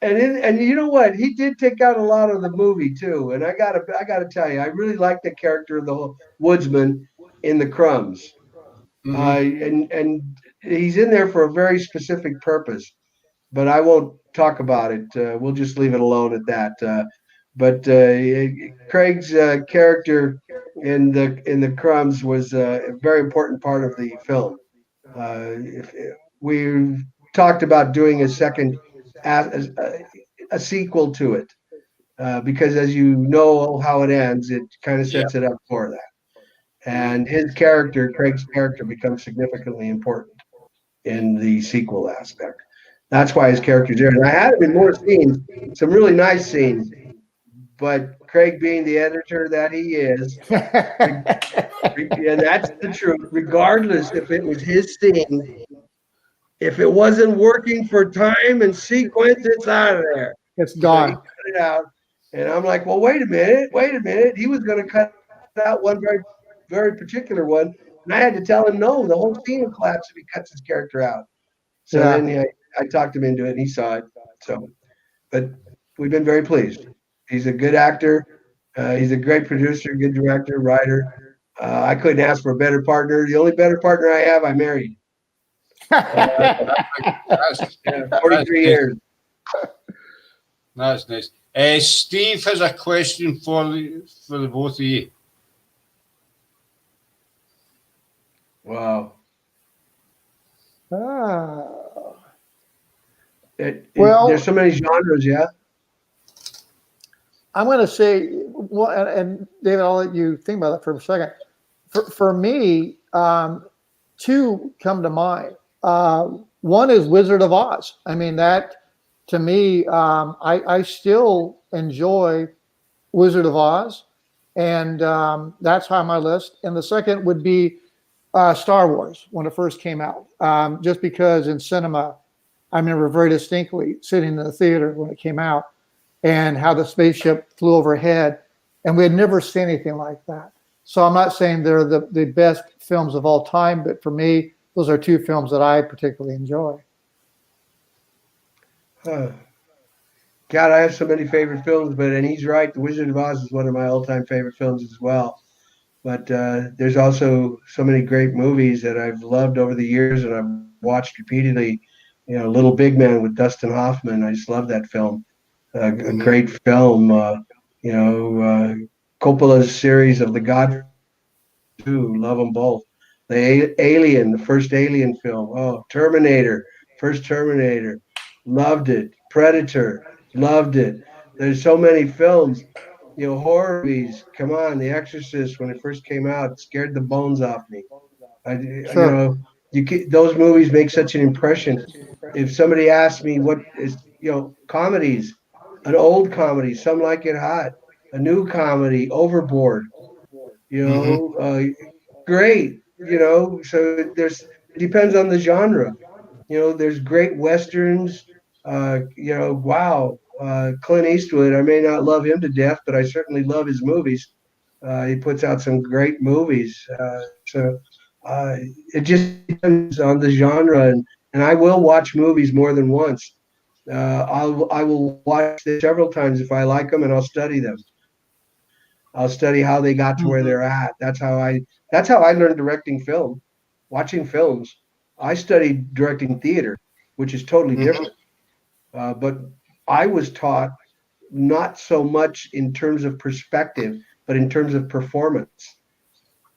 And you know what? He did take out a lot of the movie too. And I gotta tell you, I really like the character of the woodsman in the Crumbs. And he's in there for a very specific purpose. But I won't talk about it. We'll just leave it alone at that. But Craig's character in the Crumbs was a very important part of the film. We talked about doing a sequel to it because, as you know how it ends, it kind of sets it up for that. And his character, Craig's character, becomes significantly important in the sequel aspect. That's why his character's there. And I had him in more scenes, some really nice scenes, but Craig being the editor that he is, and that's the truth, regardless if it was his scene, if it wasn't working for time and sequence, it's out of there. It's So he gone. cut it out. And I'm like, well, wait a minute. He was going to cut out one very particular one. And I had to tell him, no, the whole scene will collapse if he cuts his character out. So Yeah. then I talked him into it and he saw it. So, but we've been very pleased. He's a good actor. He's a great producer, good director, writer. I couldn't ask for a better partner. The only better partner I have, I married. That's, 43 years. that's nice. Steve has a question for the both of you. Wow. Well, There's so many genres, yeah. I'm going to say, well, and David, I'll let you think about that for a second. For me, two come to mind. One is Wizard of Oz. I mean, that to me, I still enjoy Wizard of Oz, and that's high on my list. And the second would be Star Wars when it first came out, just because in cinema, I remember very distinctly sitting in the theater when it came out and how the spaceship flew overhead, and we had never seen anything like that. So I'm not saying they're the best films of all time, but for me, those are two films that I particularly enjoy. God, I have so many favorite films, and he's right. The Wizard of Oz is one of my all-time favorite films as well. But there's also so many great movies that I've loved over the years and I've watched repeatedly. You know, Little Big Man with Dustin Hoffman. I just love that film. A great film. Coppola's series of The Godfather, love them both. The Alien, the first Alien film. Oh, Terminator, first Terminator, loved it. Predator, loved it. There's so many films. You know, horror movies. Come on, The Exorcist when it first came out, it scared the bones off me. Sure. Those movies make such an impression. If somebody asks me what is, comedies, an old comedy, Some Like It Hot, a new comedy, Overboard, great. So it depends on the genre. There's great westerns. Wow, Clint Eastwood. I may not love him to death, but I certainly love his movies. He puts out some great movies. It just depends on the genre, and I will watch movies more than once. I will watch them several times if I like them, and I'll study them. I'll study how they got to where they're at. That's how I learned directing film, watching films. I studied directing theater, which is totally different. But I was taught not so much in terms of perspective, but in terms of performance.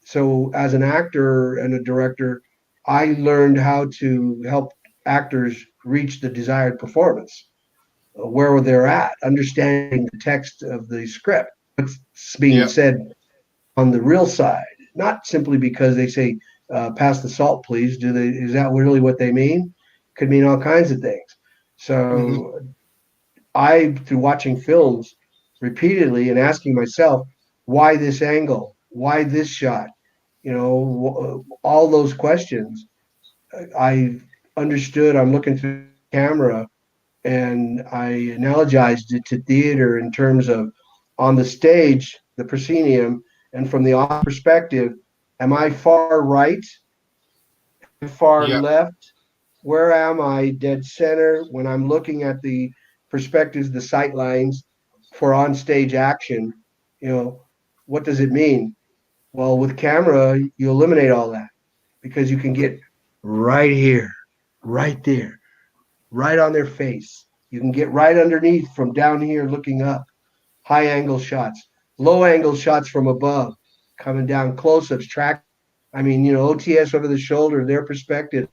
So as an actor and a director, I learned how to help actors reach the desired performance, where they're at, understanding the text of the script, what's being said on the real side, not simply because they say, pass the salt, please. Is that really what they mean? Could mean all kinds of things. So through watching films repeatedly and asking myself, why this angle? Why this shot? All those questions. I understood. I'm looking through the camera, and I analogized it to theater in terms of on the stage, the proscenium, and from the audience perspective, am I far right, far left? Where am I dead center when I'm looking at the perspectives, the sight lines for on-stage action? What does it mean? Well, with camera, you eliminate all that because you can get right here, right there, right on their face. You can get right underneath from down here looking up. High angle shots, low angle shots from above, coming down, close-ups, track. I mean, OTS over the shoulder, their perspective.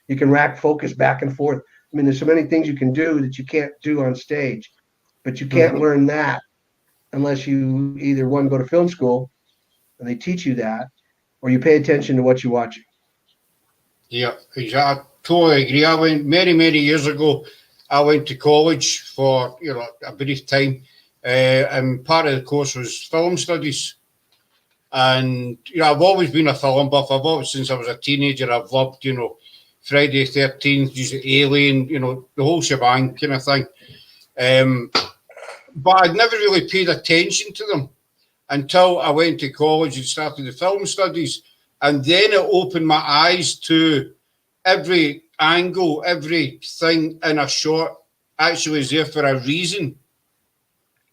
You can rack focus back and forth. I mean, there's so many things you can do that you can't do on stage, but you can't learn that unless you either one, go to film school and they teach you that, or you pay attention to what you're watching. Yeah, I totally agree. I went many, many years ago. I went to college for a brief time, and part of the course was film studies. And I've always been a film buff. I've always, since I was a teenager, I've loved Friday the 13th, Alien, the whole shebang kind of thing. But I'd never really paid attention to them until I went to college and started the film studies. And then it opened my eyes to every angle, everything in a shot actually is there for a reason.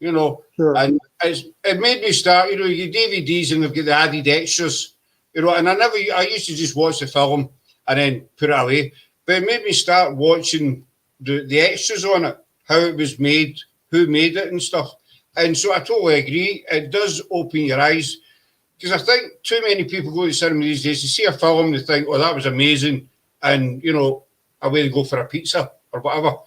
Sure. And it made me start, your DVDs and they've got the added extras, and I used to just watch the film and then put it away. But it made me start watching the extras on it, how it was made, who made it and stuff. And so I totally agree. It does open your eyes, because I think too many people go to cinema these days to see a film, they think, oh, that was amazing, and, away they go for a pizza or whatever.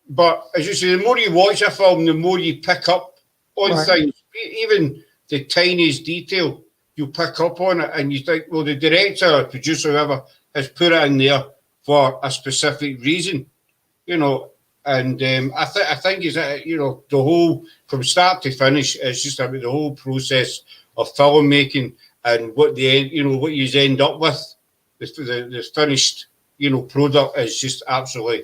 But as you say, the more you watch a film, the more you pick up on things. Even the tiniest detail, you pick up on it, and you think, well, the director or producer, whoever, has put it in there for a specific reason, And I think is that the whole, from start to finish, it's just about the whole process of filmmaking and what what you end up with, the finished product is just absolutely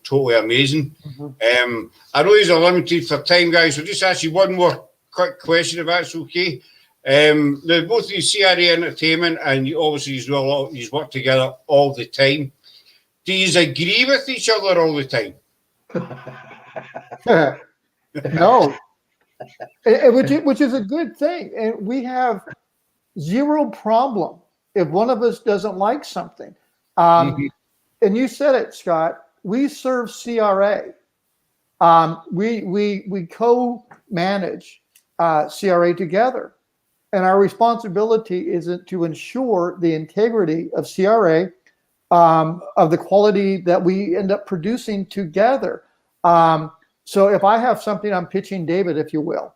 totally amazing. Mm-hmm. I know these are limited for time, guys, so just ask you one more quick question, if that's okay. Now, both of you CRA Entertainment, and you obviously you work together all the time. Do you agree with each other all the time? No, which is a good thing, and we have zero problem if one of us doesn't like something. And you said it, Scott. We serve CRA. We co-manage CRA together, and our responsibility is to ensure the integrity of CRA, of the quality that we end up producing together. So if I have something I'm pitching David, if you will,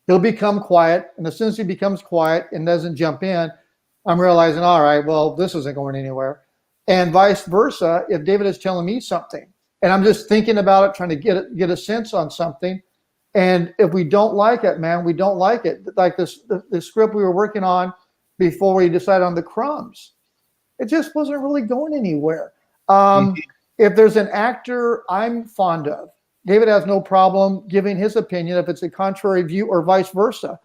he'll become quiet, and as soon as he becomes quiet and doesn't jump in, I'm realizing, all right, well, this isn't going anywhere. And vice versa, if David is telling me something and I'm just thinking about it, trying to get a sense on something, and if we don't like it, man, we don't like it. Like the script we were working on before we decided on the crumbs, it just wasn't really going anywhere. If there's an actor I'm fond of, David has no problem giving his opinion if it's a contrary view, or vice versa.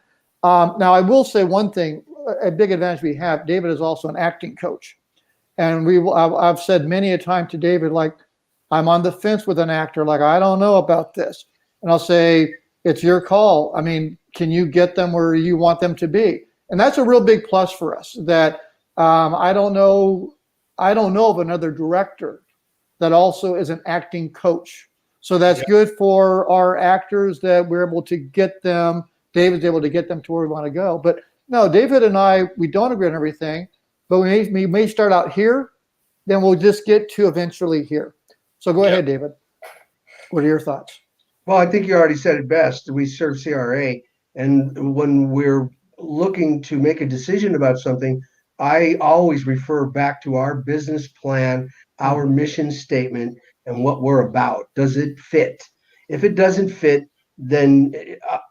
Now, I will say one thing, a big advantage we have, David is also an acting coach. And I've said many a time to David, like, I'm on the fence with an actor, like, I don't know about this. And I'll say, it's your call. I mean, can you get them where you want them to be? And that's a real big plus for us, that I don't know of another director that also is an acting coach. So that's good for our actors, that we're able to get them, David's able to get them to where we want to go. But no, David and I, we don't agree on everything, but we may start out here, then we'll just get to eventually here. So go ahead, David. What are your thoughts? Well, I think you already said it best. We serve CRA, and when we're looking to make a decision about something, I always refer back to our business plan, our mission statement, and what we're about. Does it fit? If it doesn't fit, then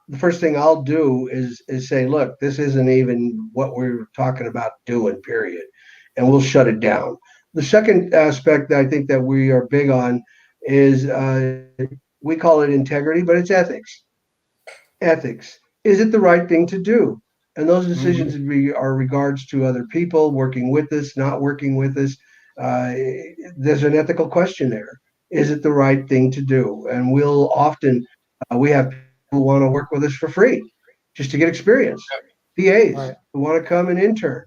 the first thing I'll do is say, look, this isn't even what we're talking about doing, period. And we'll shut it down. The second aspect that I think that we are big on is we call it integrity, but it's ethics. Ethics. Is it the right thing to do? And those decisions are regards to other people working with us, not working with us. There's an ethical question there. Is it the right thing to do? And we'll often, we have people who want to work with us for free, just to get experience. PAs who want to come and intern.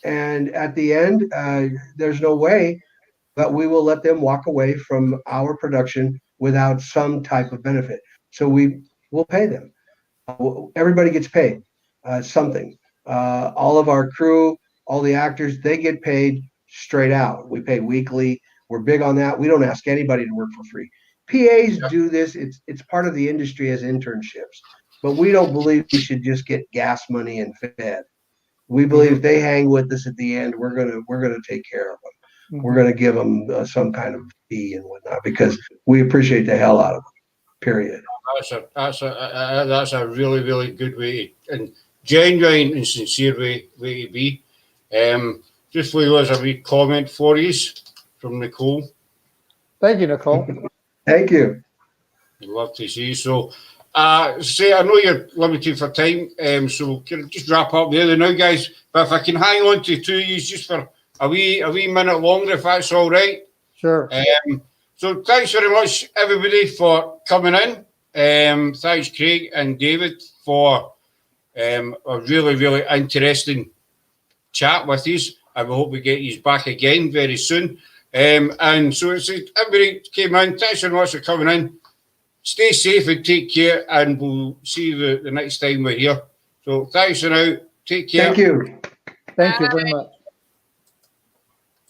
And at the end, there's no way that we will let them walk away from our production without some type of benefit. So we will pay them. Everybody gets paid something. All of our crew, all the actors, they get paid straight out. We pay weekly. We're big on that. We don't ask anybody to work for free. PAs do this. It's part of the industry as internships. But we don't believe we should just get gas money and fed. We believe if they hang with us at the end, we're gonna take care of them. we're going to give them some kind of fee and whatnot because we appreciate the hell out of them. Period. That's a really, really good way and genuine and sincere way to be. Just for you as a wee comment for you from Nicole. Thank you, Nicole. Thank you. Love to see you. So, say I know you're limited for time, so can I just wrap up there now, guys? But if I can hang on to two of you just for a wee minute longer, if that's all right. Sure. So thanks very much, everybody, for coming in. Thanks, Craig and David, for a really, really interesting chat with us. I hope we get you back again very soon. And so everybody came in. Thanks very much for coming in. Stay safe and take care, and we'll see you the next time we're here. So thanks for now. Take care. Thank you. Thank you very much.